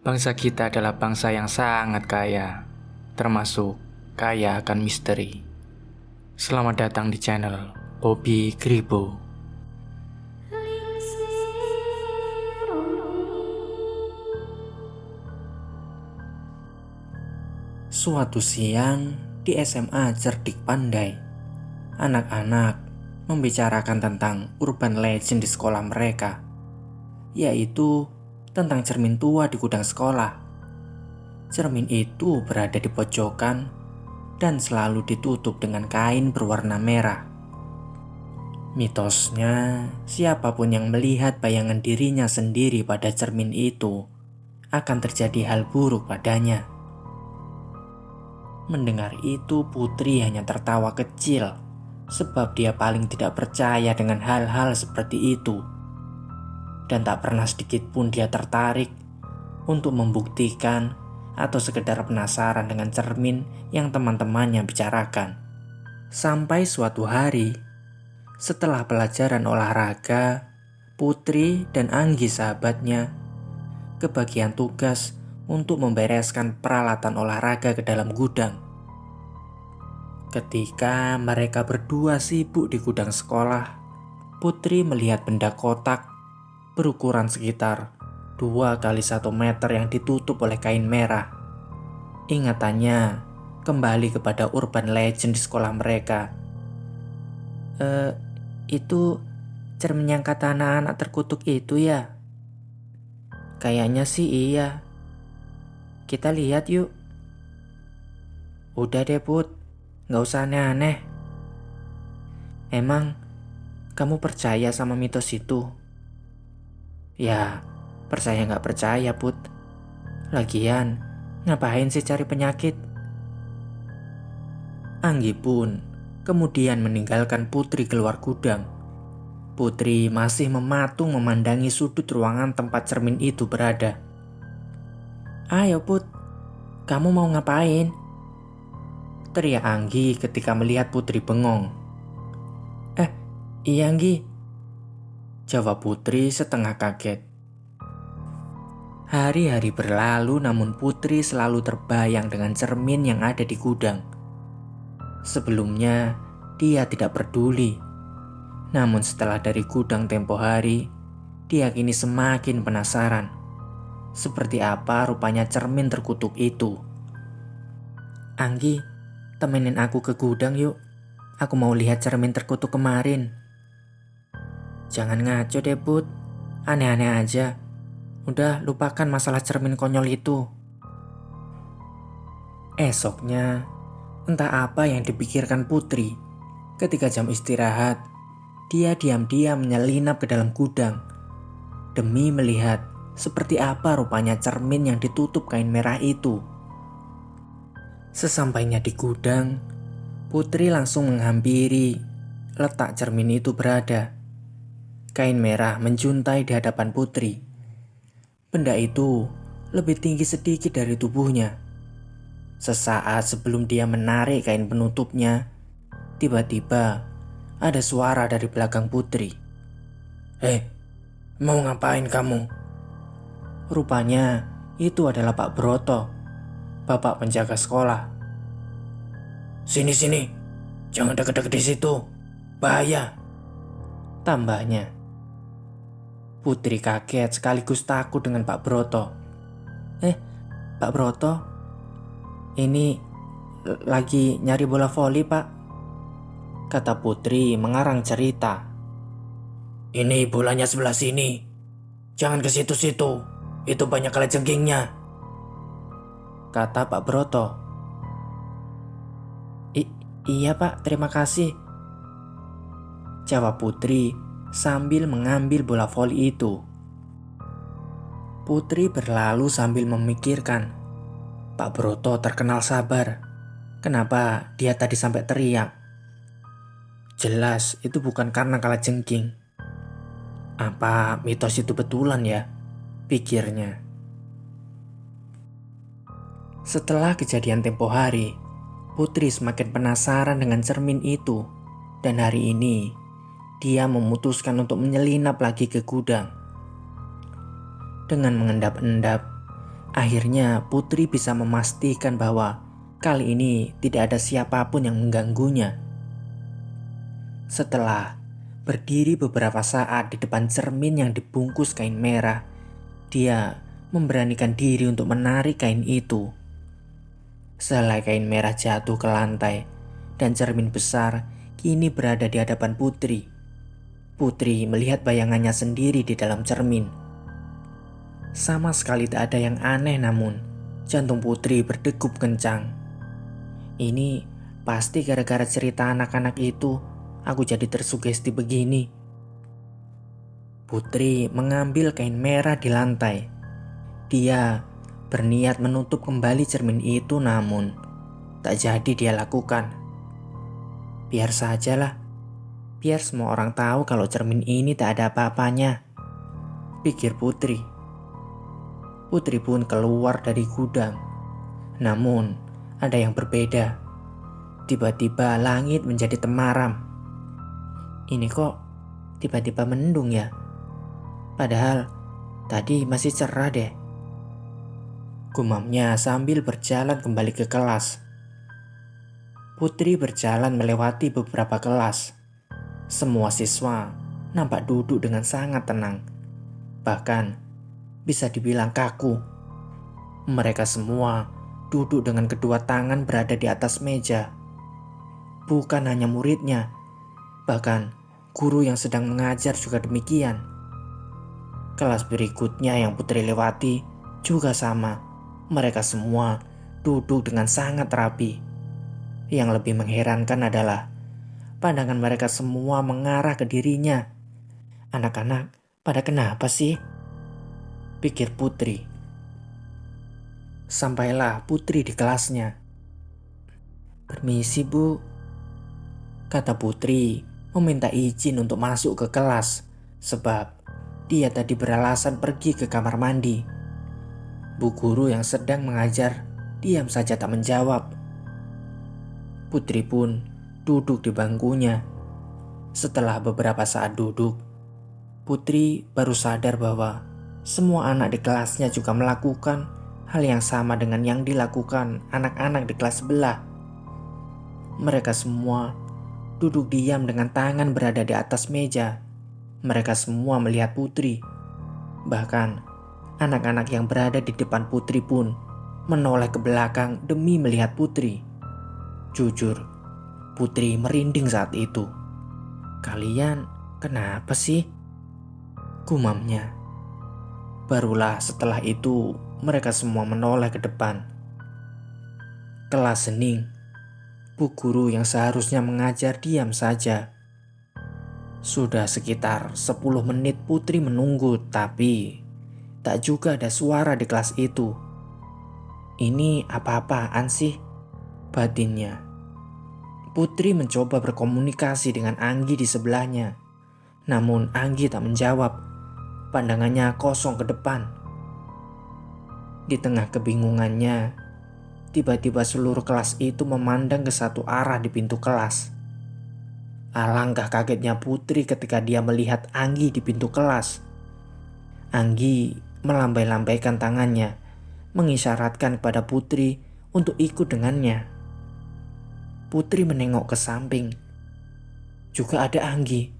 Bangsa kita adalah bangsa yang sangat kaya, termasuk kaya akan misteri. Selamat datang di channel Bobby Gribo. Suatu siang di SMA Cerdik Pandai, anak-anak membicarakan tentang urban legend di sekolah mereka, yaitu tentang cermin tua di gudang sekolah. Cermin itu berada di pojokan dan selalu ditutup dengan kain berwarna merah. Mitosnya, siapapun yang melihat bayangan dirinya sendiri pada cermin itu akan terjadi hal buruk padanya. Mendengar itu, Putri hanya tertawa kecil sebab dia paling tidak percaya dengan hal-hal seperti itu. Dan tak pernah sedikit pun dia tertarik untuk membuktikan atau sekedar penasaran dengan cermin yang teman-temannya bicarakan. Sampai suatu hari, setelah pelajaran olahraga, Putri dan Anggi sahabatnya kebagian tugas untuk membereskan peralatan olahraga ke dalam gudang. Ketika mereka berdua sibuk di gudang sekolah, Putri melihat benda kotak berukuran sekitar 2 kali 1 meter yang ditutup oleh kain merah. Ingatannya kembali kepada urban legend di sekolah mereka. Itu cermin yang kata anak-anak terkutuk itu ya? Kayaknya sih iya. Kita lihat yuk. Udah deh Put, gak usah aneh-aneh. Emang kamu percaya sama mitos itu? Ya, percaya gak percaya Put. Lagian, ngapain sih cari penyakit? Anggi pun kemudian meninggalkan Putri keluar gudang. Putri masih mematung memandangi sudut ruangan tempat cermin itu berada. Ayo Put, kamu mau ngapain? Teriak Anggi ketika melihat Putri bengong. Iya Anggi, jawab Putri setengah kaget. Hari-hari berlalu namun Putri selalu terbayang dengan cermin yang ada di gudang. Sebelumnya dia tidak peduli. Namun setelah dari gudang tempo hari, dia kini semakin penasaran. Seperti apa rupanya cermin terkutuk itu. Anggi, temenin aku ke gudang yuk. Aku mau lihat cermin terkutuk kemarin. Jangan ngaco deh Put, aneh-aneh aja. Udah lupakan masalah cermin konyol itu. Esoknya, entah apa yang dipikirkan Putri. Ketika jam istirahat, dia diam-diam menyelinap ke dalam gudang demi melihat seperti apa rupanya cermin yang ditutup kain merah itu. Sesampainya di gudang, Putri langsung menghampiri letak cermin itu berada. Kain merah menjuntai di hadapan Putri. Benda itu lebih tinggi sedikit dari tubuhnya. Sesaat sebelum dia menarik kain penutupnya, tiba-tiba ada suara dari belakang Putri. Mau ngapain kamu? Rupanya itu adalah Pak Broto, bapak penjaga sekolah. Sini, jangan deket-deket di situ, bahaya, tambahnya. Putri kaget sekaligus takut dengan Pak Broto. Pak Broto, ini lagi nyari bola voli Pak, kata Putri mengarang cerita. Ini bolanya sebelah sini, jangan ke situ-situ, itu banyak kalajengkingnya, kata Pak Broto. Iya Pak, terima kasih, jawab Putri sambil mengambil bola voli itu. Putri berlalu sambil memikirkan. Pak Broto terkenal sabar. Kenapa dia tadi sampai teriak? Jelas itu bukan karena kalajengking. Apa mitos itu betulan ya? Pikirnya. Setelah kejadian tempo hari, Putri semakin penasaran dengan cermin itu. Dan hari ini dia memutuskan untuk menyelinap lagi ke gudang. Dengan mengendap-endap, Akhirnya Putri bisa memastikan bahwa kali ini tidak ada siapapun yang mengganggunya. Setelah berdiri beberapa saat di depan cermin yang dibungkus kain merah, dia memberanikan diri untuk menarik kain itu. Sehelai kain merah jatuh ke lantai dan cermin besar kini berada di hadapan Putri. Putri melihat bayangannya sendiri di dalam cermin. Sama sekali tak ada yang aneh, namun jantung Putri berdegup kencang. Ini pasti gara-gara cerita anak-anak itu aku jadi tersugesti begini. Putri mengambil kain merah di lantai. Dia berniat menutup kembali cermin itu, namun tak jadi dia lakukan. Biar sajalah, biar semua orang tahu kalau cermin ini tak ada apa-apanya, pikir Putri. Putri pun keluar dari gudang. Namun ada yang berbeda. Tiba-tiba langit menjadi temaram. Ini kok tiba-tiba mendung ya? Padahal tadi masih cerah deh, gumamnya sambil berjalan kembali ke kelas. Putri berjalan melewati beberapa kelas. Semua siswa nampak duduk dengan sangat tenang. Bahkan bisa dibilang kaku. Mereka semua duduk dengan kedua tangan berada di atas meja. Bukan hanya muridnya, bahkan guru yang sedang mengajar juga demikian. Kelas berikutnya yang Putri lewati juga sama. Mereka semua duduk dengan sangat rapi. Yang lebih mengherankan adalah pandangan mereka semua mengarah ke dirinya. Anak-anak pada kenapa sih? Pikir Putri. Sampailah Putri di kelasnya. Permisi Bu, kata Putri meminta izin untuk masuk ke kelas sebab dia tadi beralasan pergi ke kamar mandi. Bu guru yang sedang mengajar diam saja tak menjawab. Putri pun duduk di bangkunya. Setelah beberapa saat duduk, Putri baru sadar bahwa semua anak di kelasnya juga melakukan hal yang sama dengan yang dilakukan anak-anak di kelas sebelah. Mereka semua duduk diam dengan tangan berada di atas meja. Mereka semua melihat Putri. Bahkan anak-anak yang berada di depan Putri pun menoleh ke belakang demi melihat Putri. Jujur, Putri merinding saat itu. Kalian kenapa sih? Gumamnya. Barulah setelah itu mereka semua menoleh ke depan. Kelas hening. Bu guru yang seharusnya mengajar diam saja. Sudah sekitar 10 menit Putri menunggu, tapi tak juga ada suara di kelas itu. Ini apa-apaan sih? Batinnya. Putri mencoba berkomunikasi dengan Anggi di sebelahnya. Namun Anggi tak menjawab. Pandangannya kosong ke depan. Di tengah kebingungannya, tiba-tiba seluruh kelas itu memandang ke satu arah di pintu kelas. Alangkah kagetnya Putri ketika dia melihat Anggi di pintu kelas. Anggi melambai-lambaikan tangannya, mengisyaratkan kepada Putri untuk ikut dengannya. Putri menengok ke samping. Juga ada Anggi.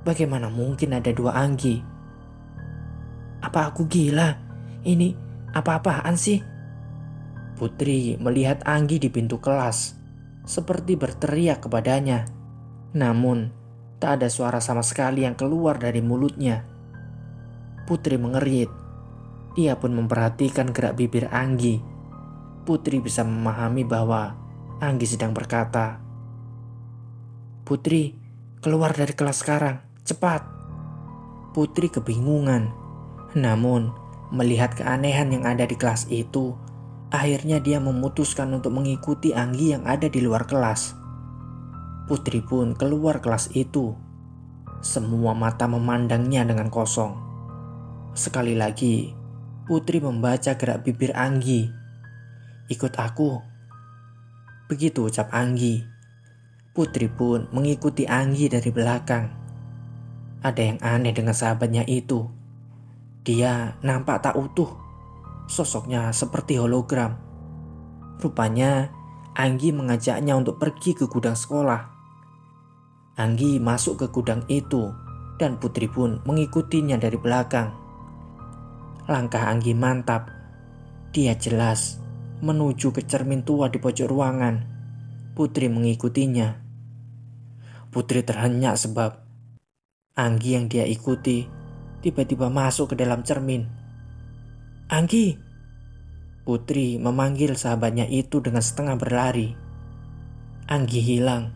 Bagaimana mungkin ada dua Anggi? Apa aku gila? Ini apa-apaan sih? Putri melihat Anggi di pintu kelas, seperti berteriak kepadanya. Namun, tak ada suara sama sekali yang keluar dari mulutnya. Putri mengerit. Dia pun memperhatikan gerak bibir Anggi. Putri bisa memahami bahwa Anggi sedang berkata, "Putri, keluar dari kelas sekarang, cepat." Putri kebingungan. Namun, melihat keanehan yang ada di kelas itu, akhirnya dia memutuskan untuk mengikuti Anggi yang ada di luar kelas. Putri pun keluar kelas itu. Semua mata memandangnya dengan kosong. Sekali lagi, Putri membaca gerak bibir Anggi. "Ikut aku." Begitu ucap Anggi. Putri pun mengikuti Anggi dari belakang. Ada yang aneh dengan sahabatnya itu. Dia nampak tak utuh, Sosoknya seperti hologram. Rupanya Anggi mengajaknya untuk pergi ke gudang sekolah. Anggi masuk ke gudang itu dan Putri pun mengikutinya dari belakang. Langkah Anggi mantap. Dia jelas menuju ke cermin tua di pojok ruangan. Putri mengikutinya. Putri terhenyak sebab Anggi yang dia ikuti tiba-tiba masuk ke dalam cermin. "Anggi!" Putri memanggil sahabatnya itu dengan setengah berlari. Anggi hilang.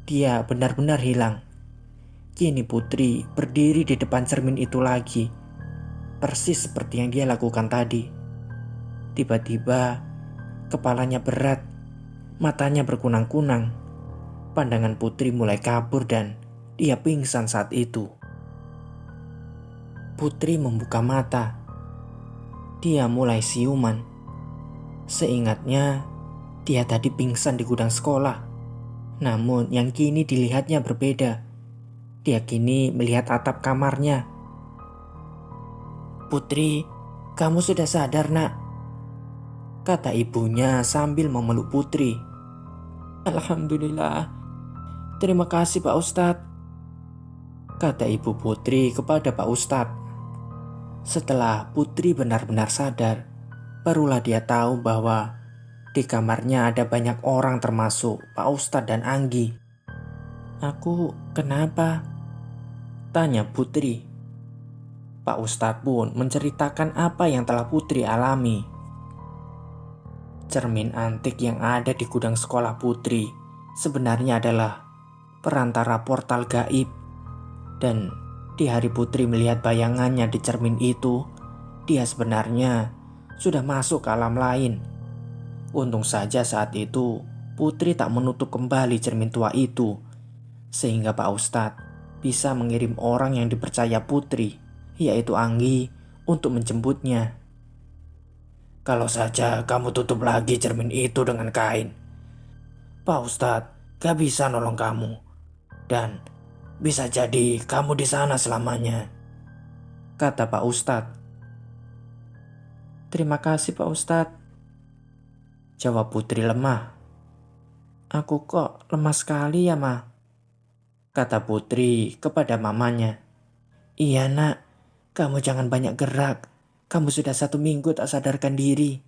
Dia benar-benar hilang. Kini Putri berdiri di depan cermin itu lagi. Persis seperti yang dia lakukan tadi. Tiba-tiba kepalanya berat, matanya berkunang-kunang. Pandangan Putri mulai kabur dan dia pingsan saat itu. Putri membuka mata. Dia mulai siuman. Seingatnya, dia tadi pingsan di gudang sekolah. Namun yang kini dilihatnya berbeda. Dia kini melihat atap kamarnya. "Putri, kamu sudah sadar, Nak?" kata ibunya sambil memeluk Putri. "Alhamdulillah. Terima kasih Pak Ustadz," kata ibu Putri kepada Pak Ustadz. Setelah Putri benar-benar sadar, barulah dia tahu bahwa di kamarnya ada banyak orang termasuk Pak Ustadz dan Anggi. "Aku kenapa?" tanya Putri. Pak Ustadz pun menceritakan apa yang telah Putri alami. Cermin antik yang ada di gudang sekolah Putri sebenarnya adalah perantara portal gaib. Dan di hari Putri melihat bayangannya di cermin itu, dia sebenarnya sudah masuk ke alam lain. Untung saja saat itu Putri tak menutup kembali cermin tua itu, sehingga Pak Ustadz bisa mengirim orang yang dipercaya Putri, yaitu Anggi, untuk menjemputnya. "Kalau saja kamu tutup lagi cermin itu dengan kain, Pak Ustadz gak bisa nolong kamu. Dan bisa jadi kamu di sana selamanya," kata Pak Ustadz. "Terima kasih Pak Ustadz," jawab Putri lemah. "Aku kok lemah sekali ya, Ma?" kata Putri kepada mamanya. "Iya, Nak. Kamu jangan banyak gerak. Kamu sudah 1 minggu tak sadarkan diri,"